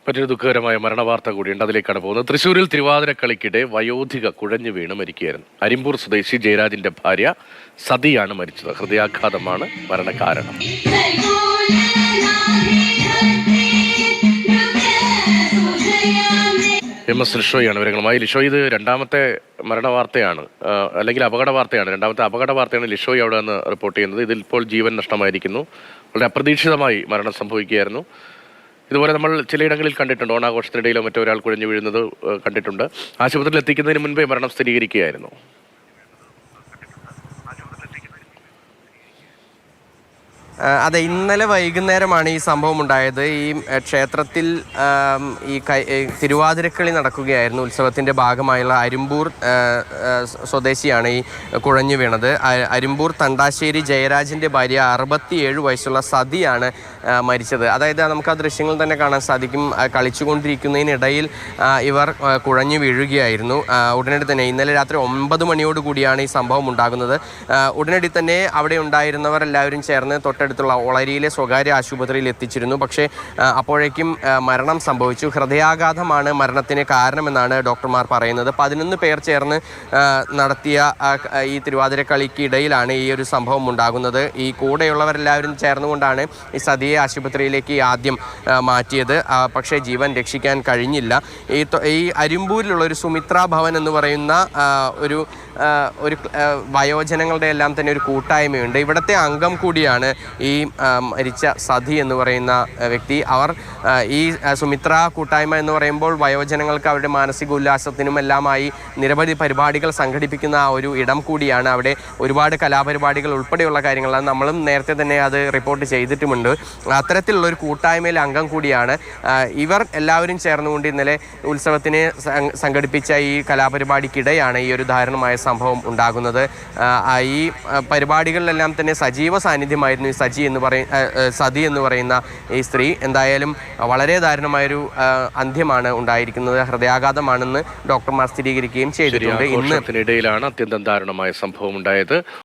മറ്റൊരു ദുഃഖകരമായ മരണവാർത്ത കൂടിയുണ്ട്, അതിലേക്കാണ് പോകുന്നത്. തൃശ്ശൂരിൽ തിരുവാതിരക്കളിക്കിടെ വയോധിക കുഴഞ്ഞു വീണ് മരിക്കുകയായിരുന്നു. അരിമ്പൂർ സ്വദേശി ജയരാജിന്റെ ഭാര്യ സതിയാണ് മരിച്ചത്. ഹൃദയാഘാതമാണ് മരണകാരണം. MS ലിഷോയാണ് വിവരങ്ങളുമായി. ലിഷോ, ഇത് രണ്ടാമത്തെ മരണവാർത്തയാണ്, അല്ലെങ്കിൽ അപകട വാർത്തയാണ്. രണ്ടാമത്തെ അപകട വാർത്തയാണ് ലിഷോയ് അവിടെ നിന്ന് റിപ്പോർട്ട് ചെയ്യുന്നത്. ഇതിൽ ഇപ്പോൾ ജീവൻ നഷ്ടമായിരിക്കുന്നു. വളരെ അപ്രതീക്ഷിതമായി മരണം സംഭവിക്കുകയായിരുന്നു. ഇതുപോലെ നമ്മൾ ചിലയിടങ്ങളിൽ കണ്ടിട്ടുണ്ട്, ഓണാഘോഷത്തിനിടയിലോ മറ്റോ ഒരാൾ കുഴഞ്ഞു വീഴുന്നത് കണ്ടിട്ടുണ്ട്. ആശുപത്രിയിൽ എത്തിക്കുന്നതിന് മുൻപേ മരണം സ്ഥിരീകരിക്കുകയായിരുന്നു. അതെ, ഇന്നലെ വൈകുന്നേരമാണ് ഈ സംഭവം ഉണ്ടായത്. ഈ ക്ഷേത്രത്തിൽ തിരുവാതിരക്കളി നടക്കുകയായിരുന്നു. ഉത്സവത്തിൻ്റെ ഭാഗമായുള്ള അരിമ്പൂർ സ്വദേശിയാണ് ഈ കുഴഞ്ഞു വീണത്. അരിമ്പൂർ തണ്ടാശ്ശേരി ജയരാജിൻ്റെ ഭാര്യ 67 വയസ്സുള്ള സതിയാണ് മരിച്ചത്. അതായത് നമുക്ക് ആ ദൃശ്യങ്ങൾ തന്നെ കാണാൻ സാധിക്കും. കളിച്ചുകൊണ്ടിരിക്കുന്നതിനിടയിൽ ഇവർ കുഴഞ്ഞു വീഴുകയായിരുന്നു. ഉടനടി തന്നെ ഇന്നലെ രാത്രി 9 മണിയോട് കൂടിയാണ് ഈ സംഭവം ഉണ്ടാകുന്നത്. ഉടനടി തന്നെ അവിടെ ഉണ്ടായിരുന്നവർ എല്ലാവരും ചേർന്ന് തൊട്ടടുത്തുള്ള ഒളരിയിലെ സ്വകാര്യ ആശുപത്രിയിൽ എത്തിച്ചിരുന്നു. പക്ഷേ അപ്പോഴേക്കും മരണം സംഭവിച്ചു. ഹൃദയാഘാതമാണ് മരണത്തിന് കാരണമെന്നാണ് ഡോക്ടർമാർ പറയുന്നത്. 11 പേർ ചേർന്ന് നടത്തിയ ഈ തിരുവാതിരക്കളിക്കിടയിലാണ് ഈ ഒരു സംഭവം ഉണ്ടാകുന്നത്. ഈ കൂടെയുള്ളവരെല്ലാവരും ചേർന്നുകൊണ്ടാണ് ഈ സതിയെ ആശുപത്രിയിലേക്ക് ആദ്യം മാറ്റിയത്. പക്ഷേ ജീവൻ രക്ഷിക്കാൻ കഴിഞ്ഞില്ല. ഈ അരിമ്പൂരിലുള്ള ഒരു സുമിത്ര ഭവൻ എന്ന് പറയുന്ന ഒരു വയോജനങ്ങളുടെ എല്ലാം തന്നെ ഒരു കൂട്ടായ്മയുണ്ട്. ഇവിടുത്തെ അംഗം കൂടിയാണ് ഈ മരിച്ച സതി എന്ന് പറയുന്ന വ്യക്തി. അവർ ഈ സുമിത്ര കൂട്ടായ്മ എന്ന് പറയുമ്പോൾ വയോജനങ്ങൾക്ക് അവരുടെ മാനസിക ഉല്ലാസത്തിനും എല്ലാമായി നിരവധി പരിപാടികൾ സംഘടിപ്പിക്കുന്ന ഒരു ഇടം കൂടിയാണ്. അവിടെ ഒരുപാട് കലാപരിപാടികൾ ഉൾപ്പെടെയുള്ള കാര്യങ്ങളാണ്. നമ്മളും നേരത്തെ തന്നെ അത് റിപ്പോർട്ട് ചെയ്തിട്ടുമുണ്ട്. അത്തരത്തിലുള്ള ഒരു കൂട്ടായ്മയിലെ അംഗം കൂടിയാണ് ഇവർ. എല്ലാവരും ചേർന്നുകൊണ്ട് ഇന്നലെ ഉത്സവത്തിന് സംഘടിപ്പിച്ച ഈ കലാപരിപാടിക്കിടെയാണ് ഈ ഒരു ദാരുണമായ സംഭവം ഉണ്ടാകുന്നത്. ഈ പരിപാടികളിലെല്ലാം തന്നെ സജീവ സാന്നിധ്യമായിരുന്നു ഈ സതി എന്ന് പറയുന്ന ഈ സ്ത്രീ. എന്തായാലും വളരെ ദാരുണമായൊരു അന്ത്യമാണ് ഉണ്ടായിരിക്കുന്നത്. ഹൃദയാഘാതമാണെന്ന് ഡോക്ടർമാർ സ്ഥിരീകരിക്കുകയും ചെയ്തിട്ടുണ്ട്. ഇന്നിടയിലാണ് അത്യന്തം ദാരുണമായ സംഭവം ഉണ്ടായത്.